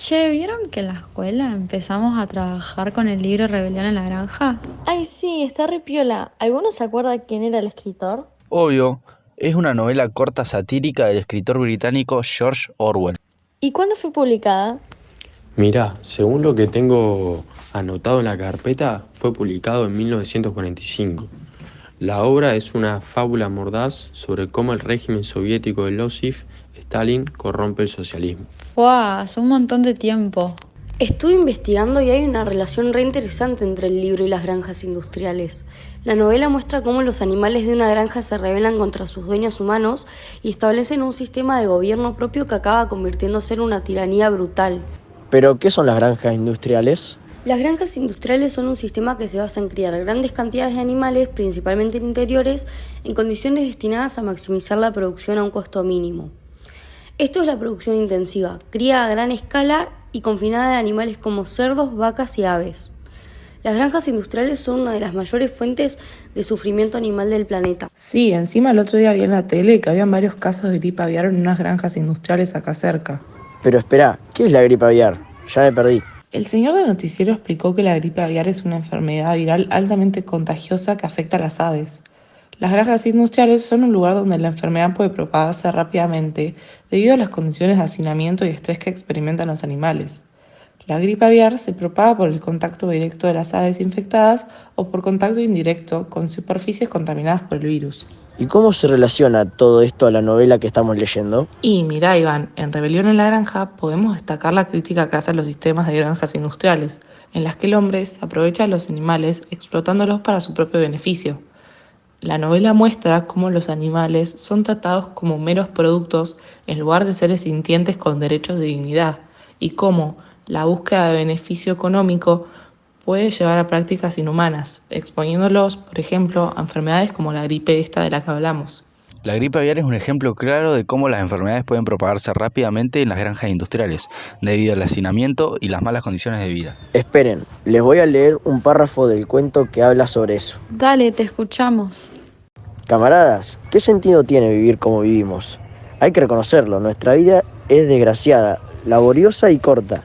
Che, ¿vieron que en la escuela empezamos a trabajar con el libro Rebelión en la Granja? Ay, sí, está re piola. ¿Alguno se acuerda quién era el escritor? Obvio, es una novela corta satírica del escritor británico George Orwell. ¿Y cuándo fue publicada? Mirá, según lo que tengo anotado en la carpeta, fue publicado en 1945. La obra es una fábula mordaz sobre cómo el régimen soviético de Losif Stalin corrompe el socialismo. Fue hace un montón de tiempo. Estuve investigando y hay una relación re interesante entre el libro y las granjas industriales. La novela muestra cómo los animales de una granja se rebelan contra sus dueños humanos y establecen un sistema de gobierno propio que acaba convirtiéndose en una tiranía brutal. ¿Pero qué son las granjas industriales? Las granjas industriales son un sistema que se basa en criar grandes cantidades de animales, principalmente en interiores, en condiciones destinadas a maximizar la producción a un costo mínimo. Esto es la producción intensiva, cría a gran escala y confinada de animales como cerdos, vacas y aves. Las granjas industriales son una de las mayores fuentes de sufrimiento animal del planeta. Sí, encima el otro día vi en la tele que habían varios casos de gripe aviar en unas granjas industriales acá cerca. Pero espera, ¿qué es la gripe aviar? Ya me perdí. El señor del noticiero explicó que la gripe aviar es una enfermedad viral altamente contagiosa que afecta a las aves. Las granjas industriales son un lugar donde la enfermedad puede propagarse rápidamente debido a las condiciones de hacinamiento y estrés que experimentan los animales. La gripe aviar se propaga por el contacto directo de las aves infectadas o por contacto indirecto con superficies contaminadas por el virus. ¿Y cómo se relaciona todo esto a la novela que estamos leyendo? Y mirá, Iván, en Rebelión en la Granja podemos destacar la crítica que hacen los sistemas de granjas industriales, en las que el hombre se aprovecha de los animales explotándolos para su propio beneficio. La novela muestra cómo los animales son tratados como meros productos en lugar de seres sintientes con derechos de dignidad, y cómo la búsqueda de beneficio económico puede llevar a prácticas inhumanas, exponiéndolos, por ejemplo, a enfermedades como la gripe esta de la que hablamos. La gripe aviar es un ejemplo claro de cómo las enfermedades pueden propagarse rápidamente en las granjas industriales, debido al hacinamiento y las malas condiciones de vida. Esperen, les voy a leer un párrafo del cuento que habla sobre eso. Dale, te escuchamos. Camaradas, ¿qué sentido tiene vivir como vivimos? Hay que reconocerlo, nuestra vida es desgraciada, laboriosa y corta.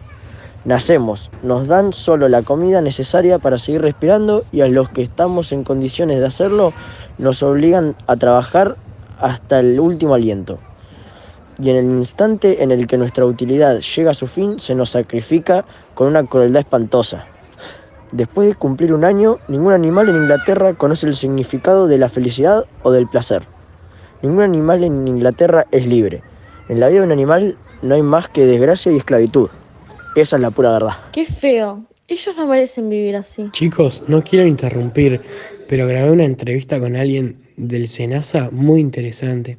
Nacemos, nos dan solo la comida necesaria para seguir respirando y a los que estamos en condiciones de hacerlo nos obligan a trabajar hasta el último aliento. Y en el instante en el que nuestra utilidad llega a su fin, se nos sacrifica con una crueldad espantosa. Después de cumplir un año, ningún animal en Inglaterra conoce el significado de la felicidad o del placer. Ningún animal en Inglaterra es libre. En la vida de un animal no hay más que desgracia y esclavitud. Esa es la pura verdad. Qué feo. Ellos no merecen vivir así. Chicos, no quiero interrumpir, pero grabé una entrevista con alguien del SENASA muy interesante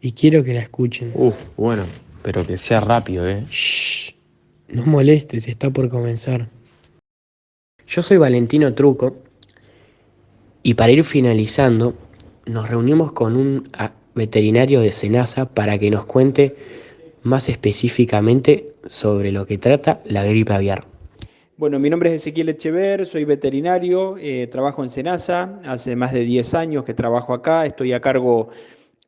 y quiero que la escuchen. Bueno, pero que sea rápido, ¿eh? Shh, no molestes, está por comenzar. Yo soy Valentino Truco y para ir finalizando, nos reunimos con un veterinario de SENASA para que nos cuente más específicamente sobre lo que trata la gripe aviar. Bueno, mi nombre es Ezequiel Echever, soy veterinario, trabajo en SENASA, hace más de 10 años que trabajo acá, estoy a cargo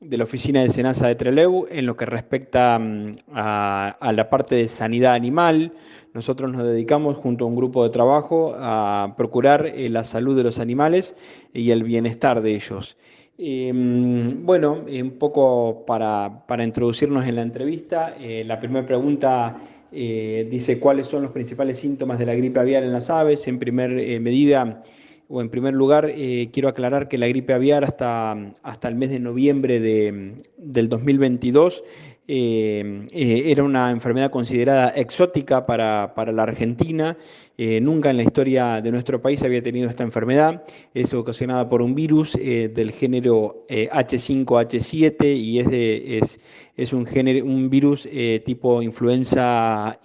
de la oficina de SENASA de Trelew en lo que respecta a la parte de sanidad animal. Nosotros nos dedicamos junto a un grupo de trabajo a procurar la salud de los animales y el bienestar de ellos. Bueno, un poco para introducirnos en la entrevista, la primera pregunta dice cuáles son los principales síntomas de la gripe aviar en las aves. En primer lugar, quiero aclarar que la gripe aviar hasta el mes de noviembre del 2022 era una enfermedad considerada exótica para la Argentina. Nunca en la historia de nuestro país había tenido esta enfermedad. Es ocasionada por un virus del género H5H7 y es un virus tipo influenza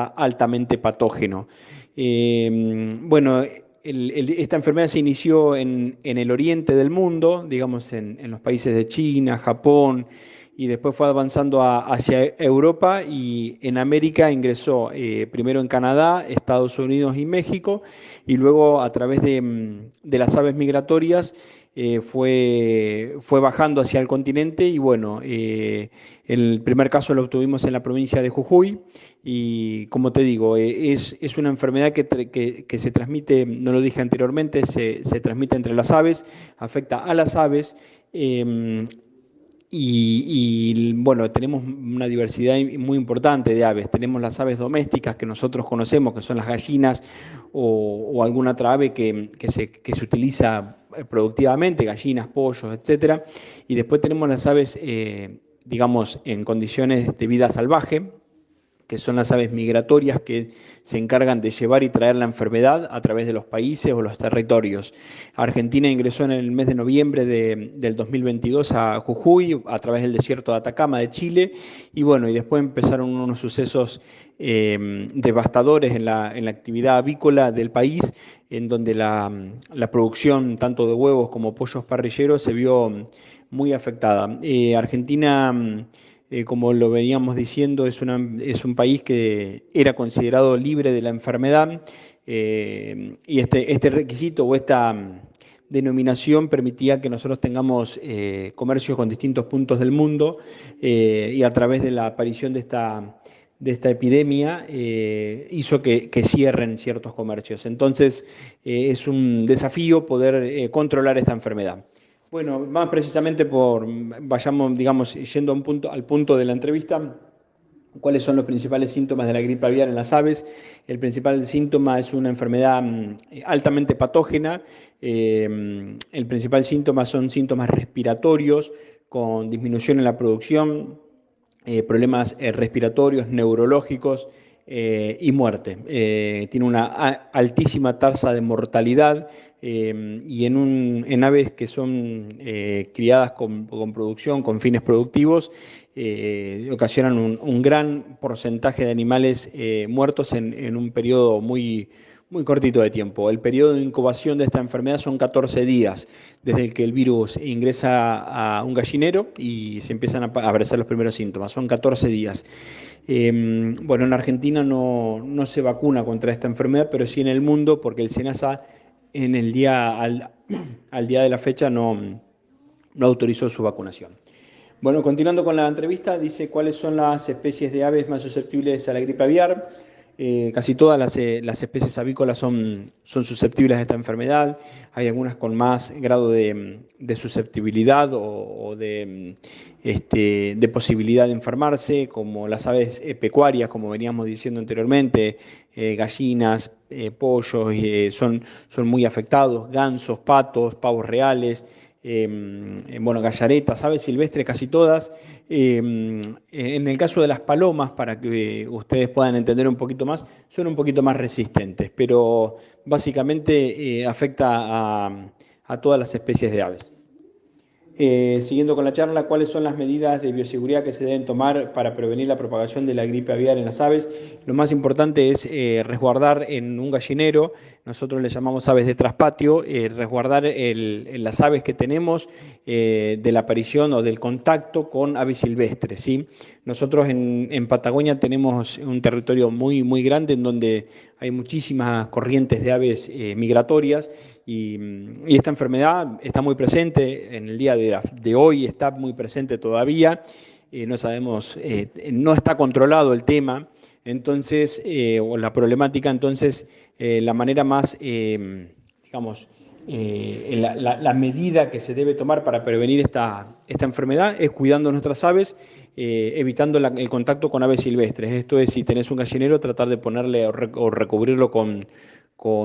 altamente patógeno. Bueno, esta enfermedad se inició en el oriente del mundo, digamos en los países de China, Japón, y después fue avanzando hacia Europa, y en América ingresó primero en Canadá, Estados Unidos y México, y luego a través de las aves migratorias fue bajando hacia el continente y bueno, el primer caso lo obtuvimos en la provincia de Jujuy y como te digo, es una enfermedad que se transmite, no lo dije anteriormente, se transmite entre las aves, afecta a las aves. Bueno, tenemos una diversidad muy importante de aves. Tenemos las aves domésticas que nosotros conocemos, que son las gallinas o alguna otra ave que se utiliza productivamente, gallinas, pollos, etcétera. Y después tenemos las aves, digamos, en condiciones de vida salvaje, que son las aves migratorias que se encargan de llevar y traer la enfermedad a través de los países o los territorios. Argentina ingresó en el mes de noviembre del 2022 a Jujuy, a través del desierto de Atacama de Chile, y bueno, y después empezaron unos sucesos devastadores en la actividad avícola del país, en donde la producción tanto de huevos como pollos parrilleros se vio muy afectada. Argentina... como lo veníamos diciendo, es un país que era considerado libre de la enfermedad y este requisito o esta denominación permitía que nosotros tengamos comercios con distintos puntos del mundo y a través de la aparición de esta epidemia hizo que cierren ciertos comercios. Entonces es un desafío poder controlar esta enfermedad. Bueno, más precisamente vayamos, digamos, yendo al punto de la entrevista, ¿cuáles son los principales síntomas de la gripe aviar en las aves? El principal síntoma es una enfermedad altamente patógena. El principal síntoma son síntomas respiratorios con disminución en la producción, problemas respiratorios, neurológicos y muerte. Tiene una altísima tasa de mortalidad y en aves que son criadas con producción, con fines productivos, ocasionan un gran porcentaje de animales muertos en un periodo muy cortito de tiempo. El periodo de incubación de esta enfermedad son 14 días, desde el que el virus ingresa a un gallinero y se empiezan a aparecer los primeros síntomas. Son 14 días. Bueno, en Argentina no se vacuna contra esta enfermedad, pero sí en el mundo, porque el SENASA al día de la fecha no autorizó su vacunación. Bueno, continuando con la entrevista, dice cuáles son las especies de aves más susceptibles a la gripe aviar. Casi todas las especies avícolas son susceptibles a esta enfermedad. Hay algunas con más grado de susceptibilidad o de posibilidad de enfermarse, como las aves pecuarias, como veníamos diciendo anteriormente, gallinas, pollos, son muy afectados, gansos, patos, pavos reales, bueno, gallaretas, aves silvestres, casi todas. En el caso de las palomas, para que ustedes puedan entender un poquito más, son un poquito más resistentes, pero básicamente afecta a todas las especies de aves. Siguiendo con la charla, ¿cuáles son las medidas de bioseguridad que se deben tomar para prevenir la propagación de la gripe aviar en las aves? Lo más importante es resguardar en un gallinero, nosotros le llamamos aves de traspatio, resguardar las aves que tenemos de la aparición o del contacto con aves silvestres, ¿sí? Nosotros en Patagonia tenemos un territorio muy grande en donde hay muchísimas corrientes de aves migratorias y esta enfermedad está muy presente en el día de hoy, está muy presente todavía, no sabemos, no está controlado el tema, entonces, o la problemática, entonces la manera más, digamos, la medida que se debe tomar para prevenir esta enfermedad es cuidando nuestras aves, evitando el contacto con aves silvestres. Esto es, si tenés un gallinero, tratar de ponerle o recubrirlo con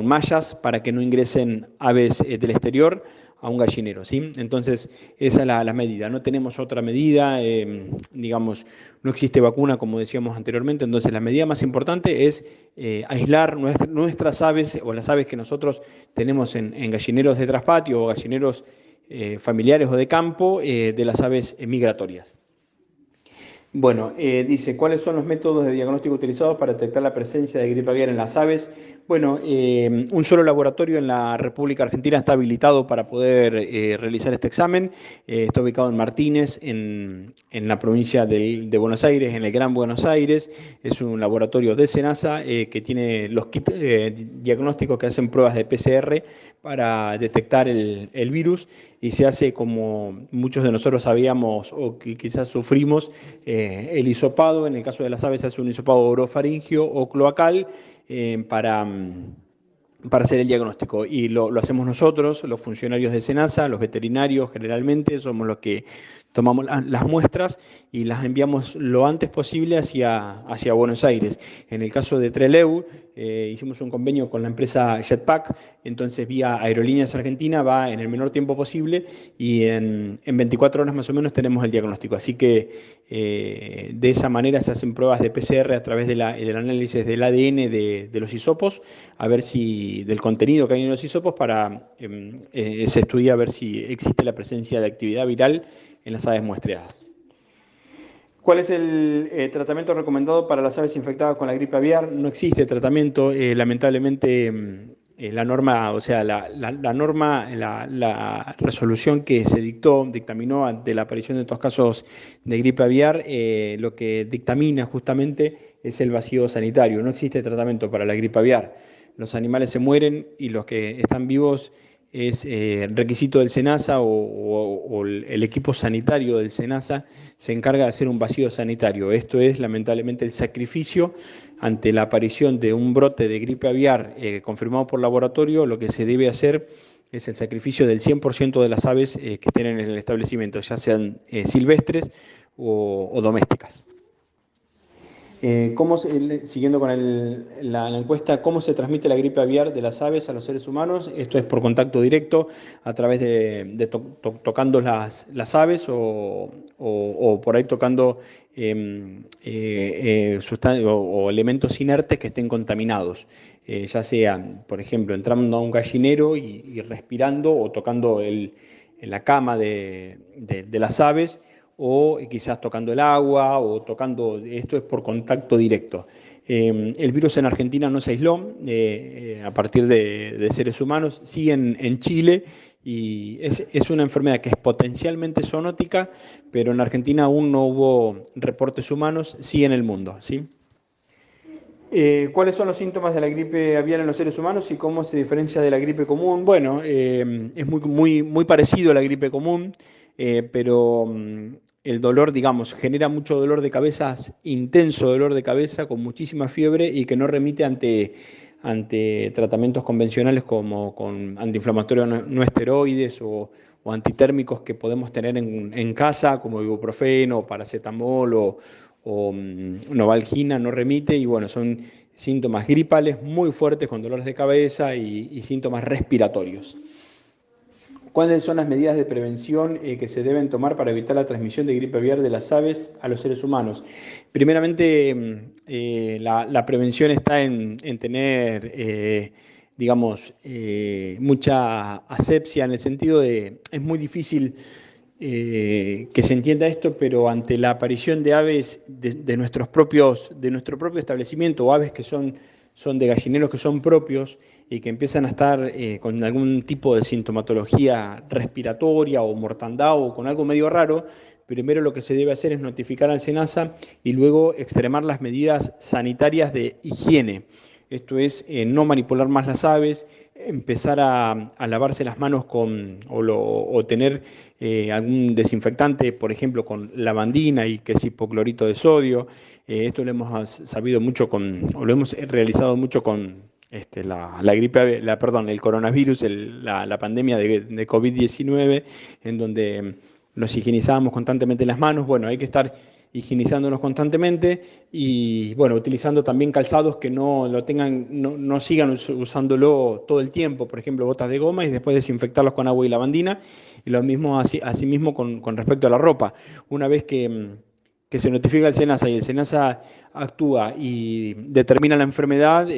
mallas para que no ingresen aves del exterior a un gallinero, ¿sí? Entonces, esa es la medida. No tenemos otra medida, digamos, no existe vacuna, como decíamos anteriormente, entonces la medida más importante es aislar nuestras aves o las aves que nosotros tenemos en gallineros de traspatio o gallineros familiares o de campo de las aves migratorias. Bueno, dice, ¿cuáles son los métodos de diagnóstico utilizados para detectar la presencia de gripe aviar en las aves? Bueno, un solo laboratorio en la República Argentina está habilitado para poder realizar este examen. Está ubicado en Martínez, en la provincia de Buenos Aires, en el Gran Buenos Aires. Es un laboratorio de SENASA que tiene los kits diagnósticos que hacen pruebas de PCR para detectar el virus, y se hace, como muchos de nosotros sabíamos o que quizás sufrimos, el hisopado. En el caso de las aves se hace un hisopado orofaringio o cloacal para hacer el diagnóstico. Y lo hacemos nosotros, los funcionarios de SENASA, los veterinarios generalmente, somos los que tomamos las muestras y las enviamos lo antes posible hacia Buenos Aires. En el caso de Trelew, hicimos un convenio con la empresa Jetpack, entonces vía Aerolíneas Argentina va en el menor tiempo posible y en 24 horas más o menos tenemos el diagnóstico. Así que de esa manera se hacen pruebas de PCR a través del análisis del ADN de los hisopos, a ver si del contenido que hay en los hisopos, se estudia a ver si existe la presencia de actividad viral en las aves muestreadas. ¿Cuál es el tratamiento recomendado para las aves infectadas con la gripe aviar? No existe tratamiento, lamentablemente. La norma, o sea, la resolución que se dictaminó ante la aparición de estos casos de gripe aviar, lo que dictamina justamente es el vacío sanitario. No existe tratamiento para la gripe aviar. Los animales se mueren y los que están vivos es requisito del SENASA o el equipo sanitario del SENASA se encarga de hacer un vacío sanitario. Esto es lamentablemente el sacrificio ante la aparición de un brote de gripe aviar confirmado por laboratorio. Lo que se debe hacer es el sacrificio del 100% de las aves que estén en el establecimiento, ya sean silvestres o domésticas. Siguiendo con la encuesta, ¿cómo se transmite la gripe aviar de las aves a los seres humanos? Esto es por contacto directo, a través de tocando las aves o por ahí tocando o elementos inertes que estén contaminados, ya sea, por ejemplo, entrando a un gallinero y respirando o tocando en la cama de las aves, o quizás tocando el agua o tocando, esto es por contacto directo. El virus en Argentina no se aisló a partir de seres humanos, sí en Chile, y es una enfermedad que es potencialmente zoonótica, pero en Argentina aún no hubo reportes humanos, sí en el mundo, ¿sí? ¿Cuáles son los síntomas de la gripe aviar en los seres humanos y cómo se diferencia de la gripe común? Bueno, es muy parecido a la gripe común, pero el dolor, digamos, genera mucho dolor de cabeza, intenso dolor de cabeza, con muchísima fiebre y que no remite ante tratamientos convencionales como con antiinflamatorios no esteroides o antitérmicos que podemos tener en casa, como ibuprofeno, paracetamol o Novalgina. No remite y bueno, son síntomas gripales muy fuertes con dolores de cabeza y síntomas respiratorios. ¿Cuáles son las medidas de prevención que se deben tomar para evitar la transmisión de gripe aviar de las aves a los seres humanos? Primeramente, la prevención está en tener, digamos, mucha asepsia, en el sentido de, es muy difícil que se entienda esto, pero ante la aparición de aves de nuestro propio establecimiento, o aves que son de gallineros que son propios y que empiezan a estar con algún tipo de sintomatología respiratoria o mortandad o con algo medio raro, primero lo que se debe hacer es notificar al SENASA y luego extremar las medidas sanitarias de higiene. Esto es no manipular más las aves, empezar a lavarse las manos o tener algún desinfectante, por ejemplo, con lavandina y que es hipoclorito de sodio. Esto lo hemos sabido mucho lo hemos realizado mucho con el coronavirus, la pandemia de COVID-19, en donde nos higienizábamos constantemente las manos. Bueno, hay que estar higienizándonos constantemente y bueno, utilizando también calzados que no sigan usándolo todo el tiempo, por ejemplo, botas de goma, y después desinfectarlos con agua y lavandina. Y lo mismo asimismo con respecto a la ropa. Una vez que se notifica al SENASA y el SENASA actúa y determina la enfermedad,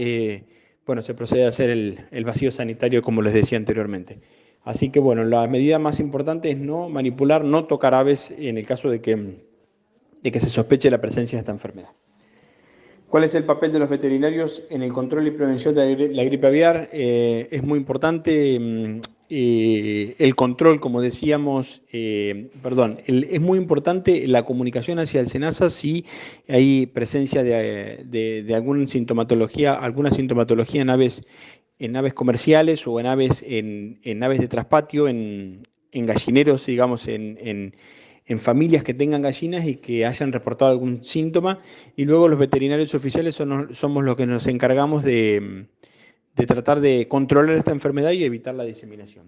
bueno, se procede a hacer el vacío sanitario, como les decía anteriormente. Así que bueno, la medida más importante es no manipular, no tocar aves en el caso de que de que se sospeche la presencia de esta enfermedad. ¿Cuál es el papel de los veterinarios en el control y prevención de la gripe aviar? Es muy importante el control, como decíamos, es muy importante la comunicación hacia el SENASA si hay presencia de alguna sintomatología en aves comerciales o en aves de traspatio, en gallineros, digamos, en familias que tengan gallinas y que hayan reportado algún síntoma, y luego los veterinarios oficiales somos los que nos encargamos de tratar de controlar esta enfermedad y evitar la diseminación.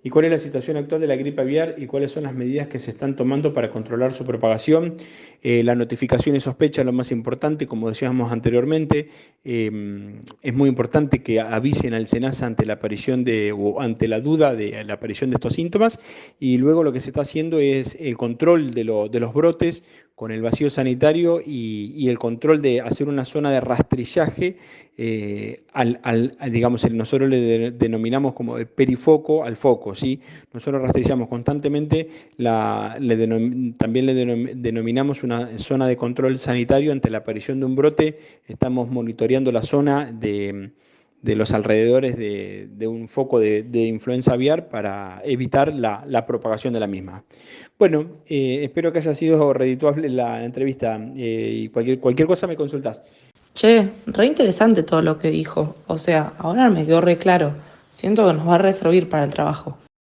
¿Y cuál es la situación actual de la gripe aviar y cuáles son las medidas que se están tomando para controlar su propagación? La notificación y sospecha es lo más importante, como decíamos anteriormente. Es muy importante que avisen al SENASA ante la aparición o ante la duda de la aparición de estos síntomas, y luego lo que se está haciendo es el control de los brotes con el vacío sanitario y el control de hacer una zona de rastrillaje, digamos, nosotros le denominamos como perifoco al foco, ¿sí? Nosotros rastrillamos constantemente, también le denominamos una zona de control sanitario ante la aparición de un brote. Estamos monitoreando la zona de los alrededores de un foco de influenza aviar para evitar la propagación de la misma. Bueno, espero que haya sido redituable la entrevista, y cualquier cosa me consultás. Che, re interesante todo lo que dijo. O sea, ahora me quedó re claro. Siento que nos va a re servir para el trabajo.